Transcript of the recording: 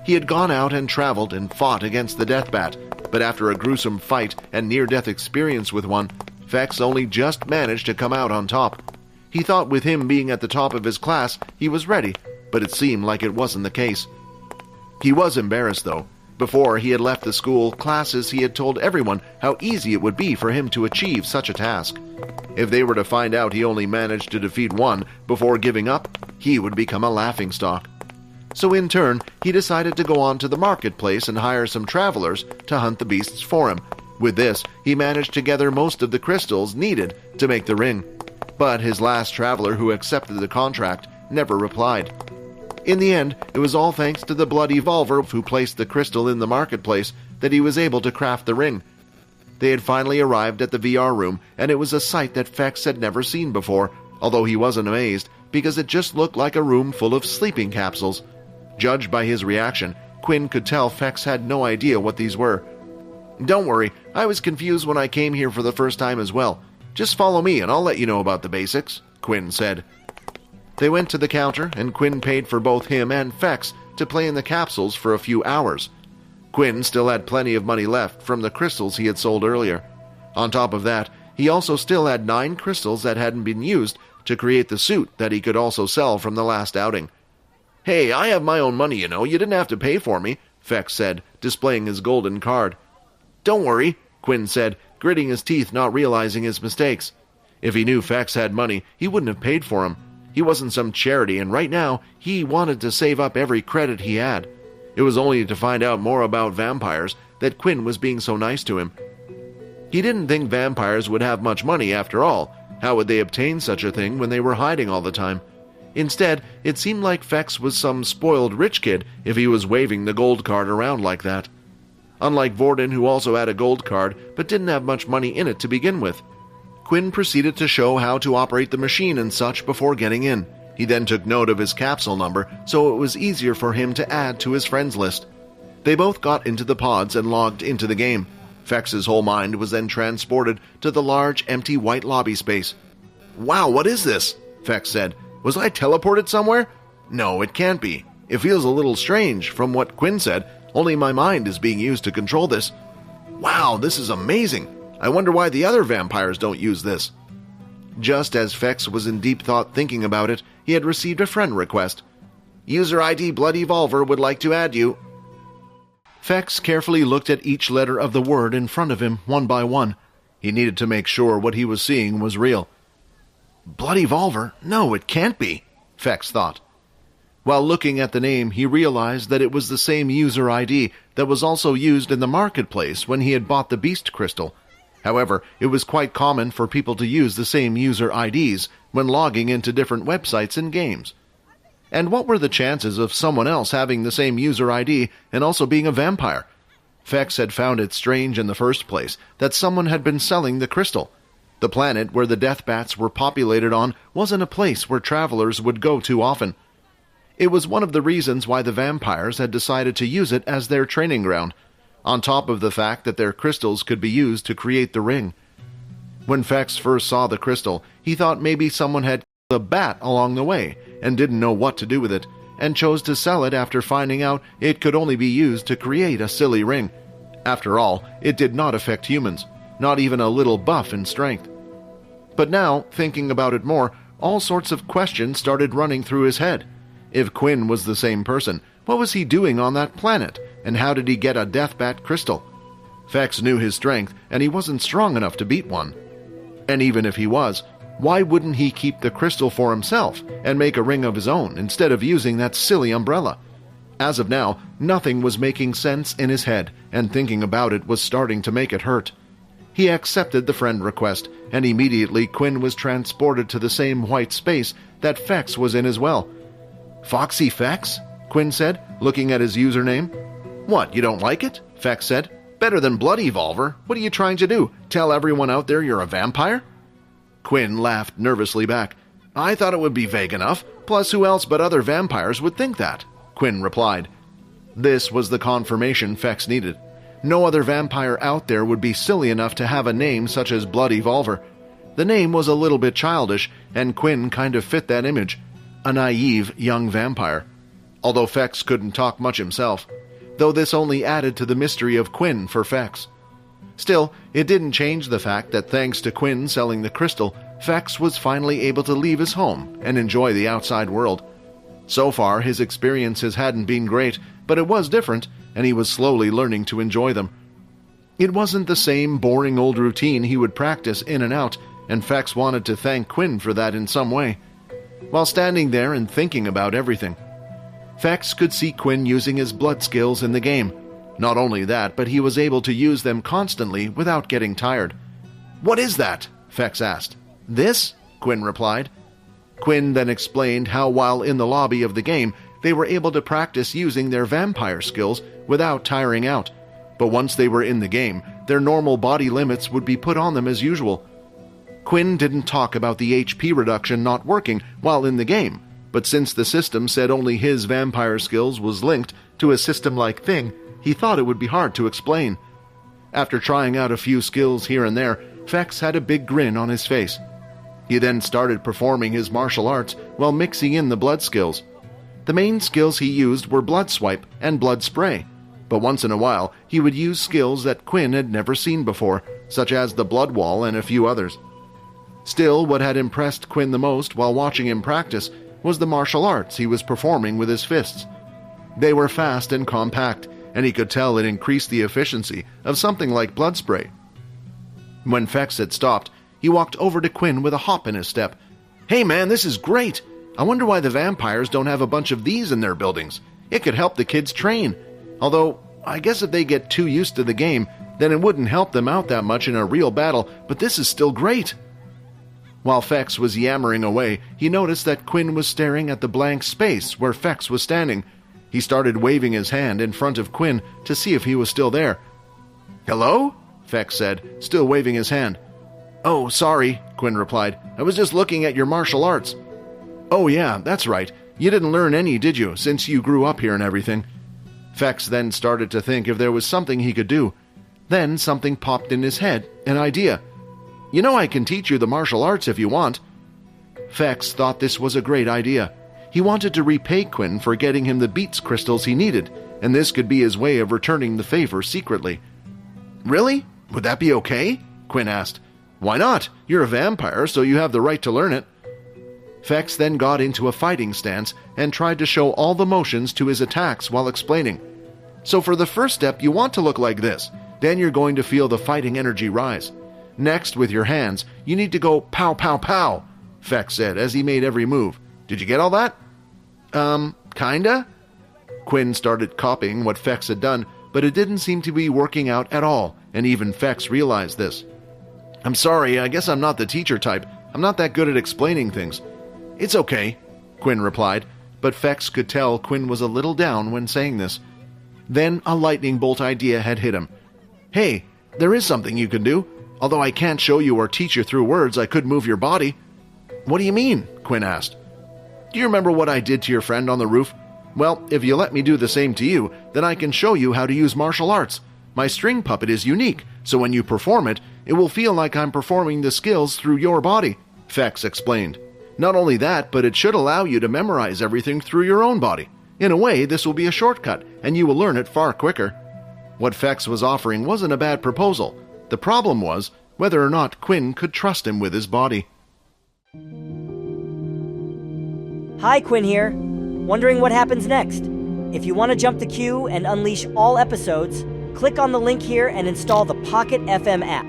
He had gone out and traveled and fought against the death bat, but after a gruesome fight and near-death experience with one, Fex only just managed to come out on top. He thought with him being at the top of his class, he was ready, but it seemed like it wasn't the case. He was embarrassed, though. Before he had left the school classes, he had told everyone how easy it would be for him to achieve such a task. If they were to find out he only managed to defeat one before giving up, he would become a laughingstock. So in turn, he decided to go on to the marketplace and hire some travelers to hunt the beasts for him. With this, he managed to gather most of the crystals needed to make the ring. But his last traveler who accepted the contract never replied. In the end, it was all thanks to the Blood Evolver who placed the crystal in the marketplace that he was able to craft the ring. They had finally arrived at the VR room, and it was a sight that Fex had never seen before, although he wasn't amazed because it just looked like a room full of sleeping capsules. Judged by his reaction, Quinn could tell Fex had no idea what these were. "Don't worry, I was confused when I came here for the first time as well. Just follow me and I'll let you know about the basics," Quinn said. They went to the counter, and Quinn paid for both him and Fex to play in the capsules for a few hours. Quinn still had plenty of money left from the crystals he had sold earlier. On top of that, he also still had 9 crystals that hadn't been used to create the suit that he could also sell from the last outing. "Hey, I have my own money, you know. You didn't have to pay for me," Fex said, displaying his golden card. "Don't worry," Quinn said, gritting his teeth, not realizing his mistakes. If he knew Fex had money, he wouldn't have paid for him. He wasn't some charity, and right now, he wanted to save up every credit he had. It was only to find out more about vampires that Quinn was being so nice to him. He didn't think vampires would have much money after all. How would they obtain such a thing when they were hiding all the time? Instead, it seemed like Fex was some spoiled rich kid if he was waving the gold card around like that. Unlike Vorden, who also had a gold card but didn't have much money in it to begin with. Quinn proceeded to show how to operate the machine and such before getting in. He then took note of his capsule number so it was easier for him to add to his friends list. They both got into the pods and logged into the game. Fex's whole mind was then transported to the large, empty white lobby space. "Wow, what is this?" Fex said. "Was I teleported somewhere? No, it can't be. It feels a little strange from what Quinn said. Only my mind is being used to control this. Wow, this is amazing. I wonder why the other vampires don't use this." Just as Fex was in deep thought thinking about it, he had received a friend request. "User ID Blood Evolver would like to add you." Fex carefully looked at each letter of the word in front of him, one by one. He needed to make sure what he was seeing was real. "Blood Evolver? No, it can't be," Fex thought. While looking at the name, he realized that it was the same user ID that was also used in the marketplace when he had bought the Beast Crystal. However, it was quite common for people to use the same user IDs when logging into different websites and games. And what were the chances of someone else having the same user ID and also being a vampire? Fex had found it strange in the first place that someone had been selling the crystal. The planet where the death bats were populated on wasn't a place where travelers would go too often. It was one of the reasons why the vampires had decided to use it as their training ground, on top of the fact that their crystals could be used to create the ring. When Fex first saw the crystal, he thought maybe someone had killed a bat along the way and didn't know what to do with it, and chose to sell it after finding out it could only be used to create a silly ring. After all, it did not affect humans, not even a little buff in strength. But now, thinking about it more, all sorts of questions started running through his head. If Quinn was the same person, what was he doing on that planet, and how did he get a deathbat crystal? Fex knew his strength, and he wasn't strong enough to beat one. And even if he was, why wouldn't he keep the crystal for himself and make a ring of his own instead of using that silly umbrella? As of now, nothing was making sense in his head, and thinking about it was starting to make it hurt. He accepted the friend request, and immediately Quinn was transported to the same white space that Fex was in as well. "Foxy Fex?" Quinn said, looking at his username. "What, you don't like it?" Fex said. "Better than Blood Evolver. What are you trying to do? Tell everyone out there you're a vampire?" Quinn laughed nervously back. "I thought it would be vague enough. Plus, who else but other vampires would think that?" Quinn replied. This was the confirmation Fex needed. No other vampire out there would be silly enough to have a name such as Blood Evolver. The name was a little bit childish, and Quinn kind of fit that image. A naive young vampire. although Fex couldn't talk much himself, though this only added to the mystery of Quinn for Fex. Still, it didn't change the fact that thanks to Quinn selling the crystal, Fex was finally able to leave his home and enjoy the outside world. So far, his experiences hadn't been great, but it was different, and he was slowly learning to enjoy them. It wasn't the same boring old routine he would practice in and out, and Fex wanted to thank Quinn for that in some way. While standing there and thinking about everything, Fex could see Quinn using his blood skills in the game. Not only that, but he was able to use them constantly without getting tired. "What is that?" Fex asked. "This?" Quinn replied. Quinn then explained how while in the lobby of the game, they were able to practice using their vampire skills without tiring out. But once they were in the game, their normal body limits would be put on them as usual. Quinn didn't talk about the HP reduction not working while in the game, but since the system said only his vampire skills was linked to a system-like thing, he thought it would be hard to explain. After trying out a few skills here and there, Fex had a big grin on his face. He then started performing his martial arts while mixing in the blood skills. The main skills he used were blood swipe and blood spray, but once in a while he would use skills that Quinn had never seen before, such as the blood wall and a few others. Still, what had impressed Quinn the most while watching him practice was the martial arts he was performing with his fists. They were fast and compact, and he could tell it increased the efficiency of something like blood spray. When Fex had stopped, he walked over to Quinn with a hop in his step. "Hey man, this is great! I wonder why the vampires don't have a bunch of these in their buildings. It could help the kids train. Although, I guess if they get too used to the game, then it wouldn't help them out that much in a real battle, but this is still great." While Fex was yammering away, he noticed that Quinn was staring at the blank space where Fex was standing. He started waving his hand in front of Quinn to see if he was still there. "Hello?" Fex said, still waving his hand. "Oh, sorry," Quinn replied. "I was just looking at your martial arts." "Oh yeah, that's right. You didn't learn any, did you, since you grew up here and everything?" Fex then started to think if there was something he could do. Then something popped in his head, an idea. "You know I can teach you the martial arts if you want." Fex thought this was a great idea. He wanted to repay Quinn for getting him the beats crystals he needed, and this could be his way of returning the favor secretly. "Really? Would that be okay?" Quinn asked. "Why not? You're a vampire, so you have the right to learn it." Fex then got into a fighting stance and tried to show all the motions to his attacks while explaining. "So for the first step, you want to look like this. Then you're going to feel the fighting energy rise. Next, with your hands, you need to go pow pow pow," Fex said as he made every move. "Did you get all that?" Kinda?" Quinn started copying what Fex had done, but it didn't seem to be working out at all, and even Fex realized this. "I'm sorry, I guess I'm not the teacher type. I'm not that good at explaining things." "It's okay," Quinn replied, but Fex could tell Quinn was a little down when saying this. Then a lightning bolt idea had hit him. "Hey, there is something you can do. Although I can't show you or teach you through words, I could move your body." "What do you mean?" Quinn asked. "Do you remember what I did to your friend on the roof? Well, if you let me do the same to you, then I can show you how to use martial arts. My string puppet is unique, so when you perform it, it will feel like I'm performing the skills through your body," Fex explained. "Not only that, but it should allow you to memorize everything through your own body. In a way, this will be a shortcut, and you will learn it far quicker." What Fex was offering wasn't a bad proposal. The problem was whether or not Quinn could trust him with his body. Hi, Quinn here. Wondering what happens next? If you want to jump the queue and unleash all episodes, click on the link here and install the Pocket FM app.